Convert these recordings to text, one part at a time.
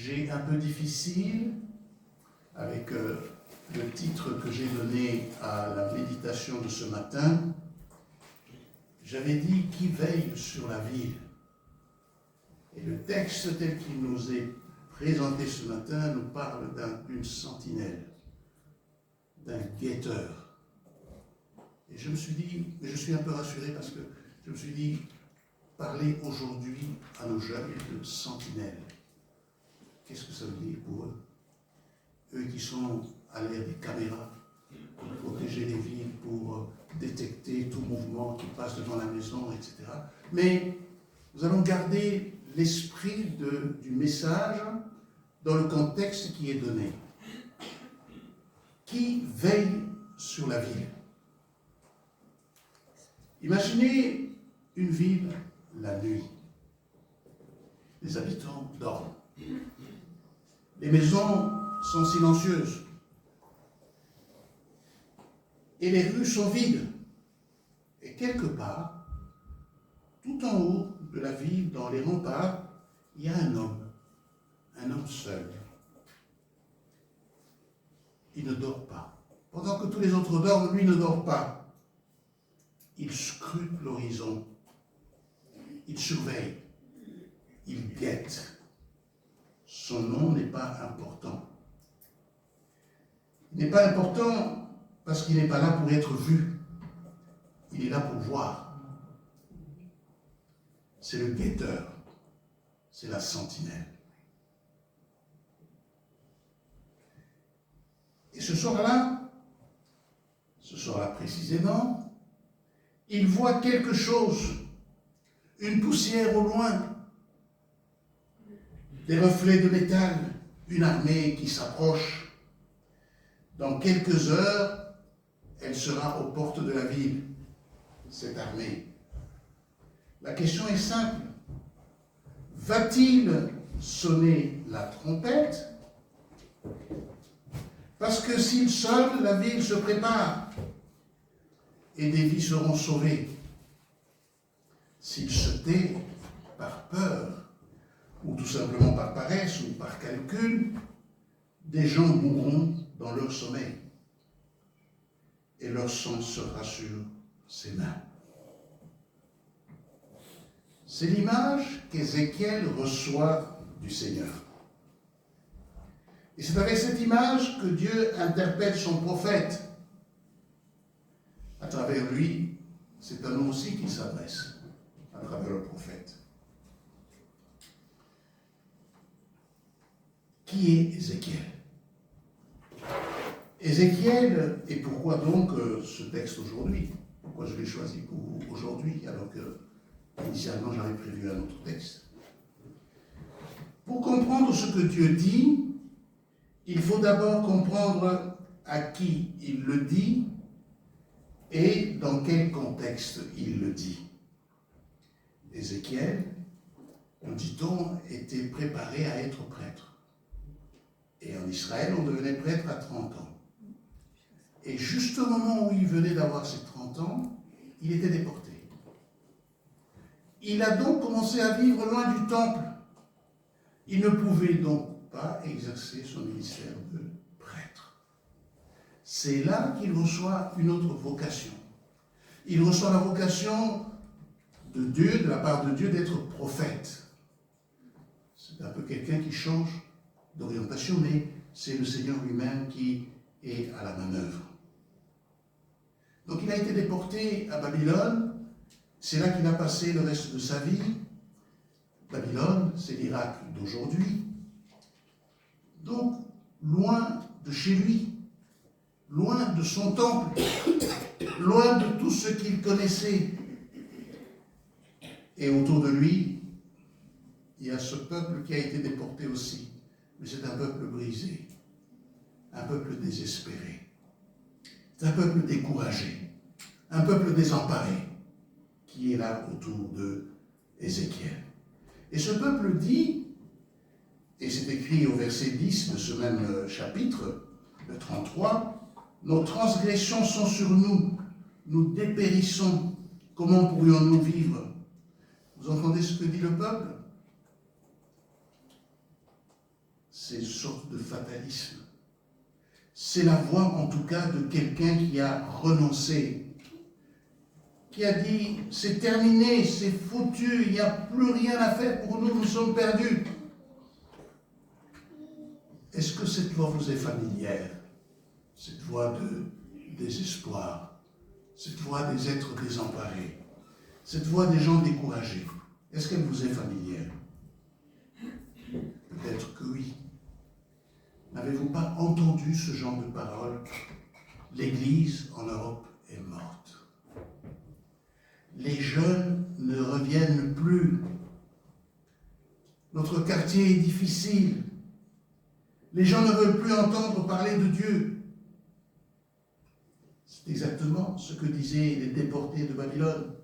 j'ai un peu difficile avec le titre que j'ai donné à la méditation de ce matin. J'avais dit « Qui veille sur la ville ?» Et le texte tel qu'il nous est présenté ce matin nous parle d'une sentinelle, d'un guetteur. Et je me suis dit, mais je suis un peu rassuré parce que je me suis dit, parler aujourd'hui à nos jeunes de sentinelle. Qu'est-ce que ça veut dire pour eux? Eux qui sont à l'ère des caméras, pour protéger les villes, pour détecter tout mouvement qui passe devant la maison, etc. Mais nous allons garder l'esprit du message dans le contexte qui est donné. Qui veille sur la ville? Imaginez une ville la nuit. Les habitants dorment. Les maisons sont silencieuses. Et les rues sont vides. Et quelque part, tout en haut de la ville, dans les remparts, il y a un homme seul. Il ne dort pas. Pendant que tous les autres dorment, lui ne dort pas. Il scrute l'horizon. Il surveille. Il guette. Son nom n'est pas important. Il n'est pas important parce qu'il n'est pas là pour être vu. Il est là pour voir. C'est le guetteur. C'est la sentinelle. Et ce soir-là précisément, il voit quelque chose, une poussière au loin, des reflets de métal, une armée qui s'approche. Dans quelques heures, elle sera aux portes de la ville, cette armée. La question est simple. Va-t-il sonner la trompette? Parce que s'il sonne, la ville se prépare et des vies seront sauvées. S'il se tait par peur, ou tout simplement par paresse ou par calcul, des gens mourront dans leur sommeil et leur sang sera sur ses mains. C'est l'image qu'Ézéchiel reçoit du Seigneur. Et c'est avec cette image que Dieu interpelle son prophète. À travers lui, c'est à nous aussi qu'il s'adresse, à travers le prophète. Qui est Ézéchiel? Ézéchiel, et pourquoi donc ce texte aujourd'hui? Pourquoi je l'ai choisi pour vous aujourd'hui, alors que initialement j'avais prévu un autre texte? Pour comprendre ce que Dieu dit, il faut d'abord comprendre à qui il le dit et dans quel contexte il le dit. Ézéchiel, nous dit-on, était préparé à être prêtre. Et en Israël, on devenait prêtre à 30 ans. Et juste au moment où il venait d'avoir ses 30 ans, il était déporté. Il a donc commencé à vivre loin du temple. Il ne pouvait donc pas exercer son ministère de prêtre. C'est là qu'il reçoit une autre vocation. Il reçoit la vocation de Dieu, de la part de Dieu, d'être prophète. C'est un peu quelqu'un qui change d'orientation, mais c'est le Seigneur lui-même qui est à la manœuvre. Donc il a été déporté à Babylone. C'est là qu'il a passé le reste de sa vie. Babylone, c'est l'Irak d'aujourd'hui. Donc, loin de chez lui, loin de son temple, loin de tout ce qu'il connaissait. Et autour de lui, il y a ce peuple qui a été déporté aussi. Mais c'est un peuple brisé, un peuple désespéré, c'est un peuple découragé, un peuple désemparé qui est là autour de Ézéchiel. Et ce peuple dit, et c'est écrit au verset 10 de ce même chapitre, le 33, « Nos transgressions sont sur nous, nous dépérissons, comment pourrions-nous vivre ?» Vous entendez ce que dit le peuple? c'est une sorte de fatalisme. C'est la voix, en tout cas, de quelqu'un qui a renoncé, qui a dit « c'est terminé, c'est foutu, il n'y a plus rien à faire pour nous, nous sommes perdus ». Est-ce que cette voix vous est familière? Cette voix de désespoir, cette voix des êtres désemparés, cette voix des gens découragés, est-ce qu'elle vous est familière? Peut-être que oui. N'avez-vous pas entendu ce genre de paroles? L'Église en Europe est morte. Les jeunes ne reviennent plus. Notre quartier est difficile. Les gens ne veulent plus entendre parler de Dieu. C'est exactement ce que disaient les déportés de Babylone.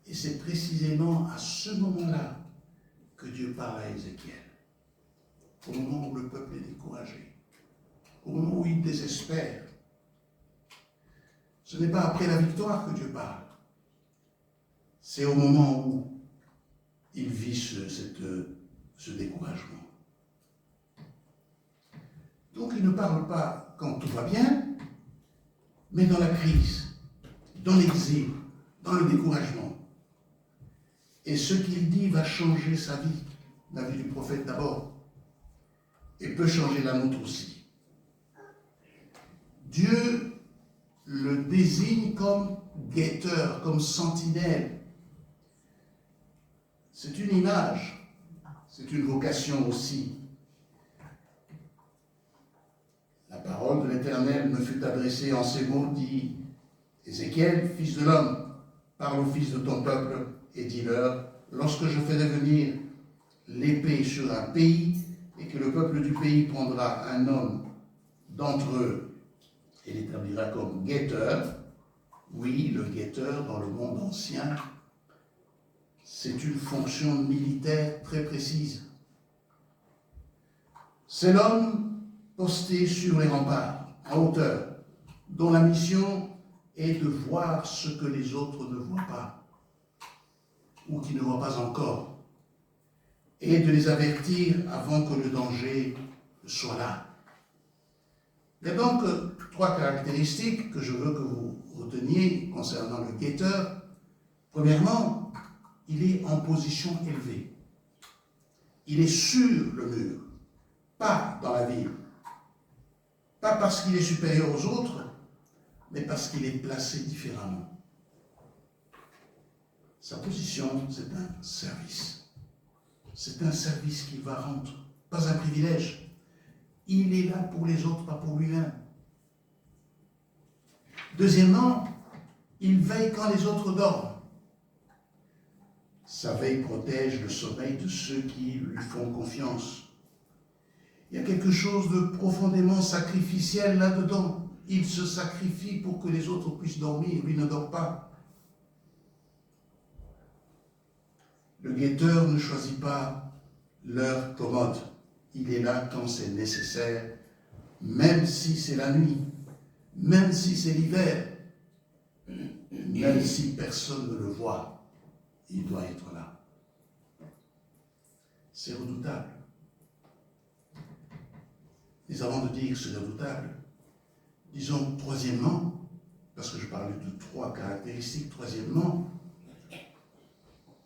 Et c'est précisément à ce moment-là que Dieu parle à Ézéchiel. Au moment où le peuple est découragé, au moment où il désespère. Ce n'est pas après la victoire que Dieu parle. C'est au moment où il vit ce découragement. Donc il ne parle pas quand tout va bien, mais dans la crise, dans l'exil, dans le découragement. Et ce qu'il dit va changer sa vie, la vie du prophète d'abord, et peut changer la nôtre aussi. Dieu le désigne comme guetteur, comme sentinelle. C'est une image, c'est une vocation aussi. La parole de l'Éternel me fut adressée en ces mots, dit Ézéchiel, fils de l'homme, parle aux fils de ton peuple et dis-leur, lorsque je ferai venir l'épée sur un pays et que le peuple du pays prendra un homme d'entre eux et l'établira comme guetteur, oui, le guetteur dans le monde ancien, c'est une fonction militaire très précise. C'est l'homme posté sur les remparts, à hauteur, dont la mission est de voir ce que les autres ne voient pas, ou qui ne voient pas encore, et de les avertir avant que le danger soit là. Il y a donc trois caractéristiques que je veux que vous reteniez concernant le guetteur. Premièrement, il est en position élevée. Il est sur le mur, pas dans la ville. Pas parce qu'il est supérieur aux autres, mais parce qu'il est placé différemment. Sa position, c'est un service. C'est un service qu'il va rendre, pas un privilège. Il est là pour les autres, pas pour lui-même. Deuxièmement, il veille quand les autres dorment. Sa veille protège le sommeil de ceux qui lui font confiance. Il y a quelque chose de profondément sacrificiel là-dedans. Il se sacrifie pour que les autres puissent dormir, lui ne dort pas. Le guetteur ne choisit pas l'heure commode. Il est là quand c'est nécessaire, même si c'est la nuit, même si c'est l'hiver, même si personne ne le voit, il doit être là. C'est redoutable. Mais avant de dire que c'est redoutable, disons troisièmement, parce que je parlais de trois caractéristiques, troisièmement,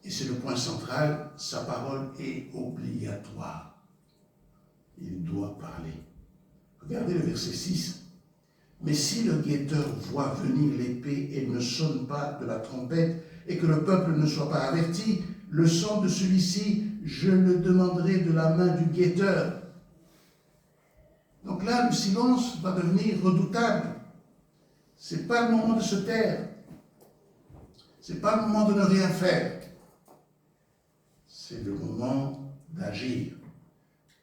et c'est le point central, sa parole est obligatoire. Il doit parler. Regardez le verset 6. Mais si le guetteur voit venir l'épée et ne sonne pas de la trompette, et que le peuple ne soit pas averti, le sang de celui-ci, je le demanderai de la main du guetteur. Donc là, le silence va devenir redoutable. Ce n'est pas le moment de se taire. Ce n'est pas le moment de ne rien faire. C'est le moment d'agir.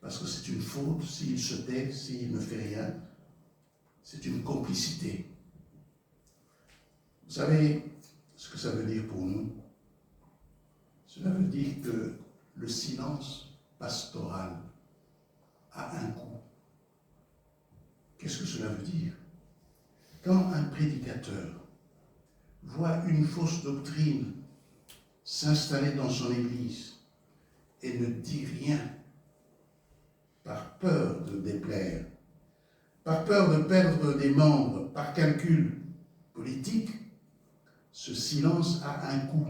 Parce que c'est une faute s'il se tait, s'il ne fait rien. C'est une complicité. Vous savez ce que ça veut dire pour nous? Cela veut dire que le silence pastoral a un coût. Qu'est-ce que cela veut dire? Quand un prédicateur voit une fausse doctrine s'installer dans son église et ne dit rien, par peur de perdre des membres, par calcul politique, ce silence a un coût.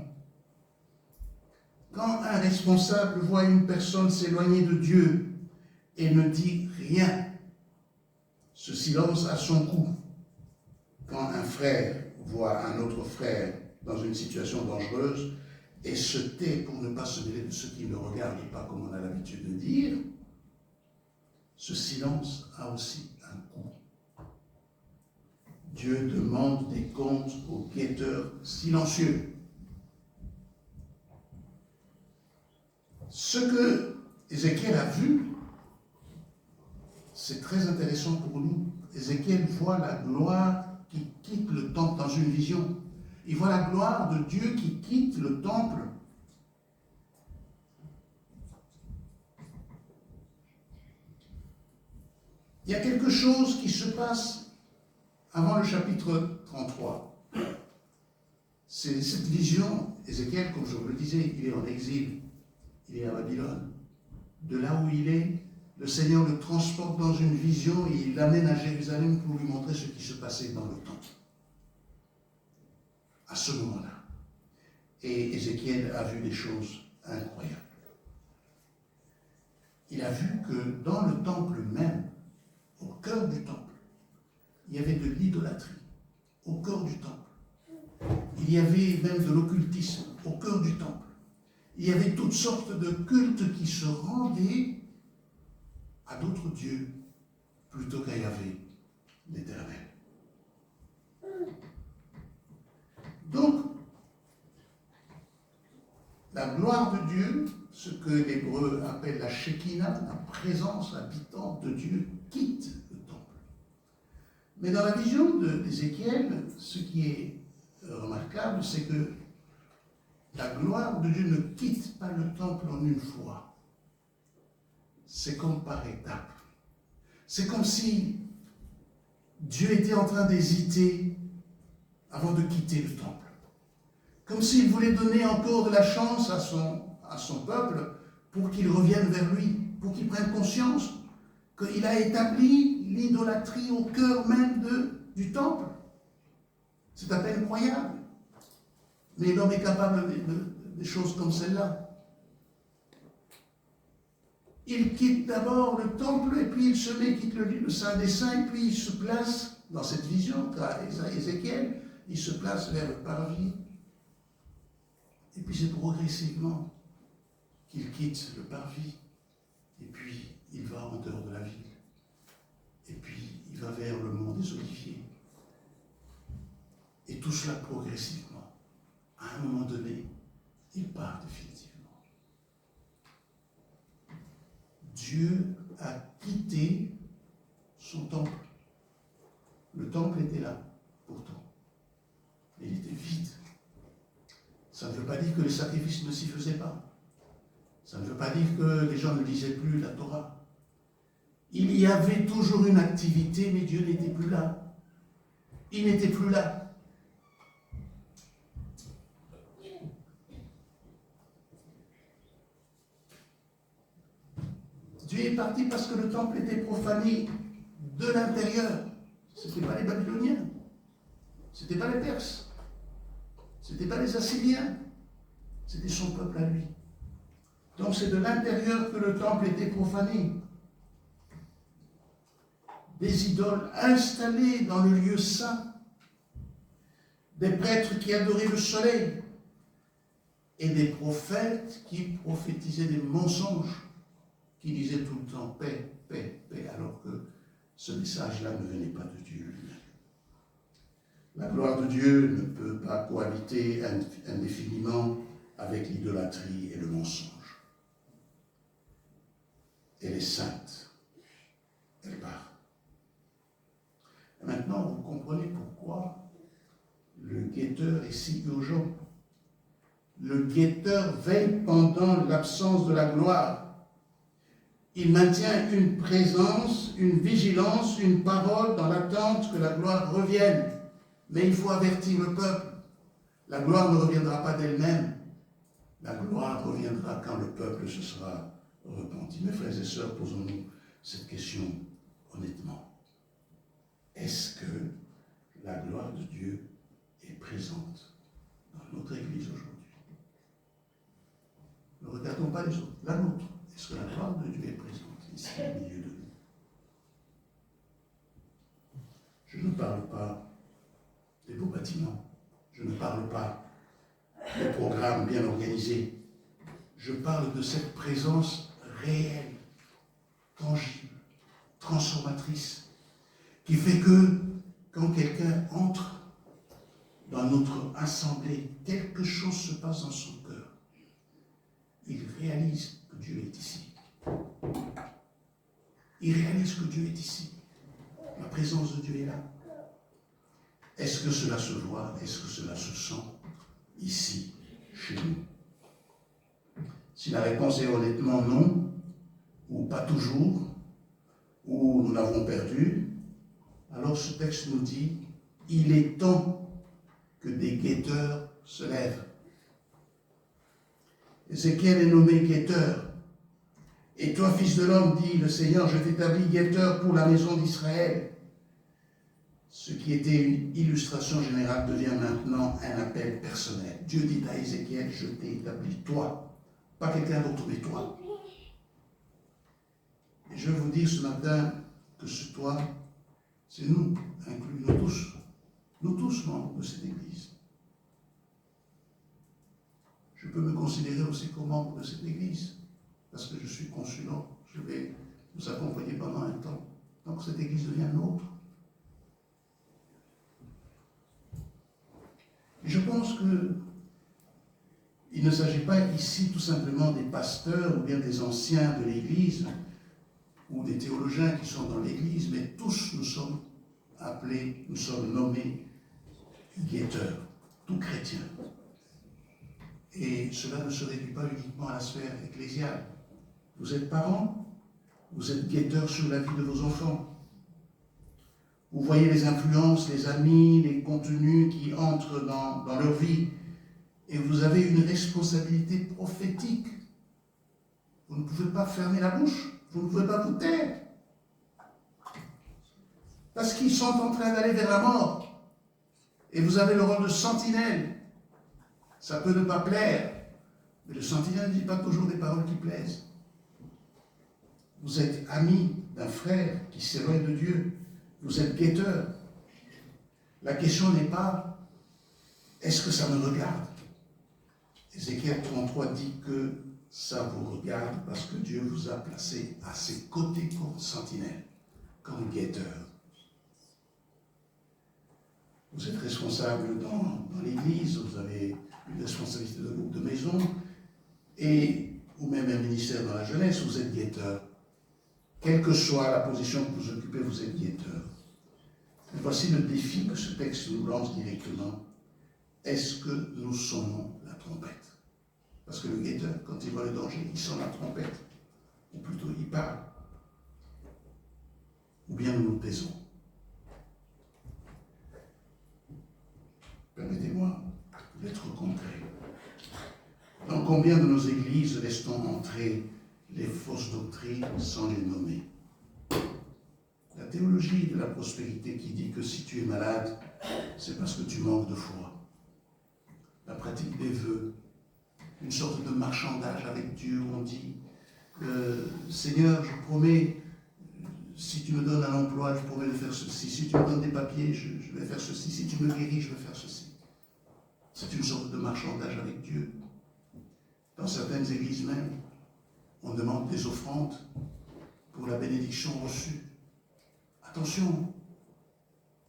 Quand un responsable voit une personne s'éloigner de Dieu et ne dit rien, ce silence a son coût. Quand un frère voit un autre frère dans une situation dangereuse et se tait pour ne pas se mêler de ceux qui ne regardent pas, comme on a l'habitude de dire, ce silence a aussi un coût. Dieu demande des comptes aux guetteurs silencieux. Ce que Ézéchiel a vu, c'est très intéressant pour nous. Ézéchiel voit la gloire qui quitte le temple dans une vision. Il voit la gloire de Dieu qui quitte le temple. Il y a quelque chose qui se passe avant le chapitre 33. C'est cette vision, Ézéchiel, comme je vous le disais, il est en exil, il est à Babylone. De là où il est, le Seigneur le transporte dans une vision et il l'amène à Jérusalem pour lui montrer ce qui se passait dans le temple. À ce moment-là. Et Ézéchiel a vu des choses incroyables. Il a vu que dans le temple même, au cœur du temple, il y avait de l'idolâtrie. Au cœur du temple. Il y avait même de l'occultisme au cœur du temple. Il y avait toutes sortes de cultes qui se rendaient à d'autres dieux plutôt qu'à Yahvé, l'Éternel. Donc, la gloire de Dieu, ce que l'hébreu appelle la Shekinah, la présence habitante de Dieu, quitte le temple. Mais dans la vision d'Ézéchiel, ce qui est remarquable, c'est que la gloire de Dieu ne quitte pas le temple en une fois. C'est comme par étapes. C'est comme si Dieu était en train d'hésiter avant de quitter le temple. Comme s'il voulait donner encore de la chance à son peuple pour qu'il revienne vers lui, pour qu'il prenne conscience qu'il a établi l'idolâtrie au cœur même du temple. C'est à peine croyable. Mais l'homme est capable de choses comme celle-là. Il quitte d'abord le temple et puis il se met, quitte le Saint des Saints et puis il se place dans cette vision qu'a Ézéchiel, il se place vers le parvis. Et puis c'est progressivement qu'il quitte le parvis et puis il va en dehors de la ville. Et puis il va vers le mont des Oliviers. Et tout cela progressivement. À un moment donné, il part définitivement. Dieu a quitté son temple. Le temple était là, pourtant. Mais il était vide. Ça ne veut pas dire que les sacrifices ne s'y faisaient pas. Ça ne veut pas dire que les gens ne lisaient plus la Torah. Il y avait toujours une activité, mais Dieu n'était plus là. Il n'était plus là. Dieu est parti parce que le temple était profané de l'intérieur. Ce n'étaient pas les Babyloniens. Ce n'étaient pas les Perses. Ce n'étaient pas les Assyriens. C'était son peuple à lui. Donc c'est de l'intérieur que le temple était profané. Des idoles installées dans le lieu saint. Des prêtres qui adoraient le soleil. Et des prophètes qui prophétisaient des mensonges. Qui disaient tout le temps paix, paix, paix, alors que ce message-là ne venait pas de Dieu lui-même. La gloire de Dieu ne peut pas cohabiter indéfiniment avec l'idolâtrie et le mensonge. Elle est sainte. Elle part. Et maintenant, vous comprenez pourquoi le guetteur est si urgent. Le guetteur veille pendant l'absence de la gloire. Il maintient une présence, une vigilance, une parole dans l'attente que la gloire revienne. Mais il faut avertir le peuple. La gloire ne reviendra pas d'elle-même. La gloire reviendra quand le peuple se sera repenti. Mes frères et sœurs, posons-nous cette question honnêtement. est-ce que la gloire de Dieu est présente dans notre Église aujourd'hui? Ne regardons pas les autres, la nôtre. Est-ce que la gloire de Dieu est présente ici au milieu de nous? Je ne parle pas des beaux bâtiments, je ne parle pas des programmes bien organisés. Je parle de cette présence réelle, tangible, transformatrice, qui fait que quand quelqu'un entre dans notre assemblée, quelque chose se passe dans son cœur. Il réalise que Dieu est ici. Il réalise que Dieu est ici. La présence de Dieu est là. Est-ce que cela se voit? Est-ce que cela se sent ici, chez nous? Si la réponse est honnêtement non, ou pas toujours, ou nous l'avons perdu, alors ce texte nous dit, il est temps que des guetteurs se lèvent. Ézéchiel est nommé guetteur. Et toi, fils de l'homme, dit le Seigneur, je t'établis guetteur pour la maison d'Israël. Ce qui était une illustration générale devient maintenant un appel personnel. Dieu dit à Ézéchiel, je t'ai établi, toi. Pas quelqu'un d'autre, mais toi. Et je vais vous dire ce matin que ce toi, c'est nous, inclus nous tous membres de cette Église. Je peux me considérer aussi comme membre de cette Église, parce que je suis consulant, je vais vous accompagner pendant un temps, donc cette Église devient nôtre. Et je pense qu'il ne s'agit pas ici tout simplement des pasteurs ou bien des anciens de l'Église ou des théologiens qui sont dans l'Église, mais tous nous sommes appelés, nous sommes nommés guetteurs, tout chrétien. Et cela ne se réduit pas uniquement à la sphère ecclésiale. Vous êtes parents, vous êtes guetteurs sur la vie de vos enfants. Vous voyez les influences, les amis, les contenus qui entrent dans leur vie. Et vous avez une responsabilité prophétique. Vous ne pouvez pas fermer la bouche, vous ne pouvez pas vous taire. Parce qu'ils sont en train d'aller vers la mort. Et vous avez le rôle de sentinelle. Ça peut ne pas plaire, mais le sentinelle ne dit pas toujours des paroles qui plaisent. Vous êtes ami d'un frère qui s'éloigne de Dieu. Vous êtes guetteur. La question n'est pas « est-ce que ça me regarde ?» Ézéchiel 33 dit que ça vous regarde parce que Dieu vous a placé à ses côtés comme sentinelle, comme guetteur. Vous êtes responsable dans l'Église, vous avez une responsabilité de groupe de maison, ou même un ministère dans la jeunesse, vous êtes guetteur. Quelle que soit la position que vous occupez, vous êtes guetteur. Et voici le défi que ce texte nous lance directement. Est-ce que nous sonnons la trompette? Parce que le guetteur, quand il voit le danger, il sonne la trompette. Ou plutôt, il parle. Ou bien nous nous taisons. Permettez-moi d'être concret. Dans combien de nos églises laisse-t-on entrer les fausses doctrines sans les nommer? La théologie de la prospérité qui dit que si tu es malade, c'est parce que tu manques de foi. La pratique des vœux, une sorte de marchandage avec Dieu où on dit Seigneur, je promets, si tu me donnes un emploi, je promets de faire ceci. Si tu me donnes des papiers, je vais faire ceci. Si tu me guéris, je vais faire ceci. C'est une sorte de marchandage avec Dieu. Dans certaines églises même, on demande des offrandes pour la bénédiction reçue. Attention,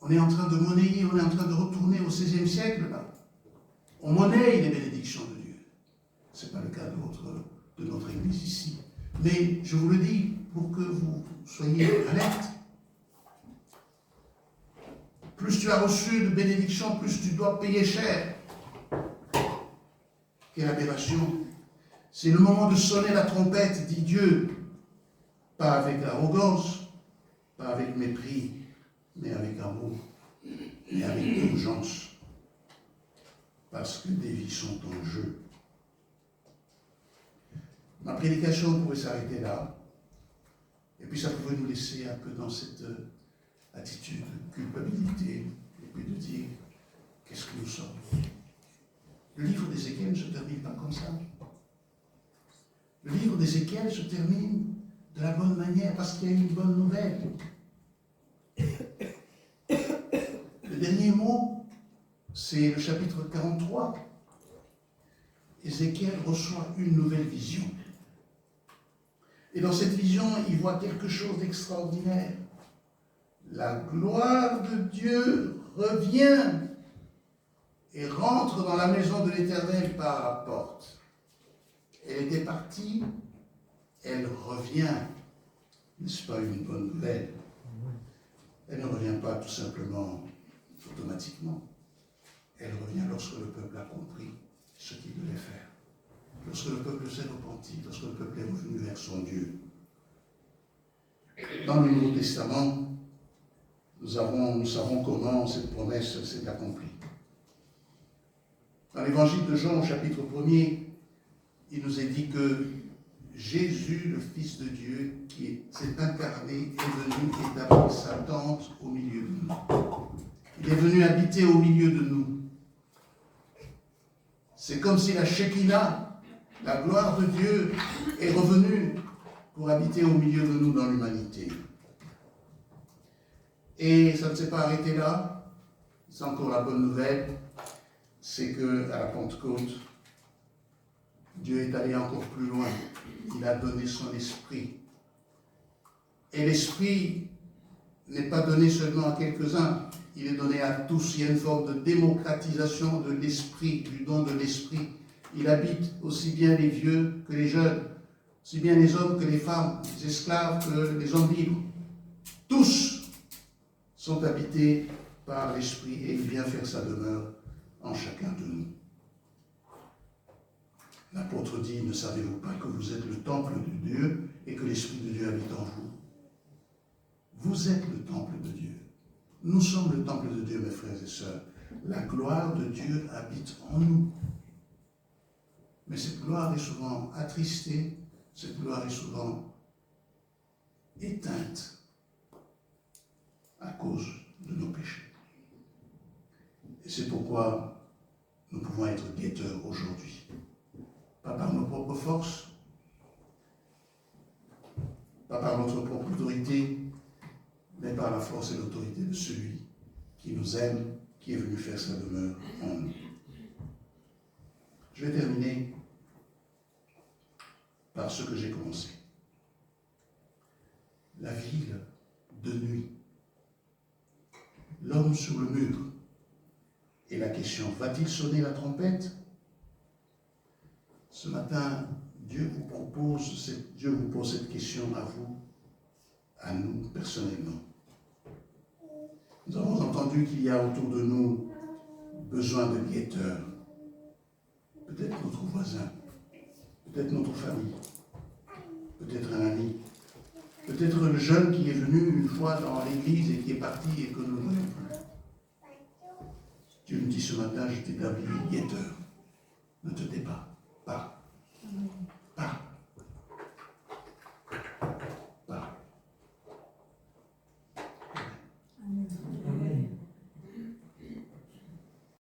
on est en train de monnayer, on est en train de retourner au XVIe siècle, là. On monnaie les bénédictions de Dieu. Ce n'est pas le cas de notre église ici. Mais je vous le dis pour que vous soyez alerte. Plus tu as reçu de bénédictions, plus tu dois payer cher. Quelle aberration. C'est le moment de sonner la trompette, dit Dieu. Pas avec arrogance, pas avec mépris, mais avec amour, mais avec urgence. Parce que des vies sont en jeu. Ma prédication pourrait s'arrêter là. Et puis ça pouvait nous laisser un peu dans cette attitude de culpabilité, et puis de dire qu'est-ce que nous sommes. Le livre d'Ézéchiel ne se termine pas comme ça. Le livre d'Ézéchiel se termine de la bonne manière parce qu'il y a une bonne nouvelle. Le dernier mot, c'est le chapitre 43. Ézéchiel reçoit une nouvelle vision. Et dans cette vision, il voit quelque chose d'extraordinaire. La gloire de Dieu revient et rentre dans la maison de l'Éternel par la porte. Elle était partie, elle revient. N'est-ce pas une bonne nouvelle? Elle ne revient pas tout simplement automatiquement. Elle revient lorsque le peuple a compris ce qu'il devait faire. Lorsque le peuple s'est repenti, lorsque le peuple est revenu vers son Dieu. Dans le Nouveau Testament, nous savons comment cette promesse s'est accomplie. Dans l'évangile de Jean, au chapitre 1er, il nous est dit que Jésus, le Fils de Dieu, qui s'est incarné, est venu établir sa tente au milieu de nous. Il est venu habiter au milieu de nous. C'est comme si la Shekinah, la gloire de Dieu, est revenue pour habiter au milieu de nous dans l'humanité. Et ça ne s'est pas arrêté là. C'est encore la bonne nouvelle. C'est qu'à la Pentecôte, Dieu est allé encore plus loin. Il a donné son esprit. Et l'esprit n'est pas donné seulement à quelques-uns. Il est donné à tous. Il y a une forme de démocratisation de l'esprit, du don de l'esprit. Il habite aussi bien les vieux que les jeunes, aussi bien les hommes que les femmes, les esclaves que les hommes libres. Tous sont habités par l'esprit et il vient faire sa demeure en chacun de nous. L'apôtre dit, ne savez-vous pas que vous êtes le temple de Dieu et que l'Esprit de Dieu habite en vous? Vous êtes le temple de Dieu. Nous sommes le temple de Dieu, mes frères et sœurs. La gloire de Dieu habite en nous. Mais cette gloire est souvent attristée, cette gloire est souvent éteinte à cause de nos péchés. Et c'est pourquoi nous pouvons être guetteurs aujourd'hui. Pas par nos propres forces, pas par notre propre autorité, mais par la force et l'autorité de celui qui nous aime, qui est venu faire sa demeure en nous. Je vais terminer par ce que j'ai commencé. La ville de nuit, l'homme sur le mur. Et la question, va-t-il sonner la trompette? Ce matin, Dieu vous pose cette question à vous, à nous personnellement. Nous avons entendu qu'il y a autour de nous besoin de guetteurs. Peut-être notre voisin, peut-être notre famille, peut-être un ami, peut-être le jeune qui est venu une fois dans l'église et qui est parti et que nous ne voyons plus. Dieu nous dit ce matin, je t'établis guetteur.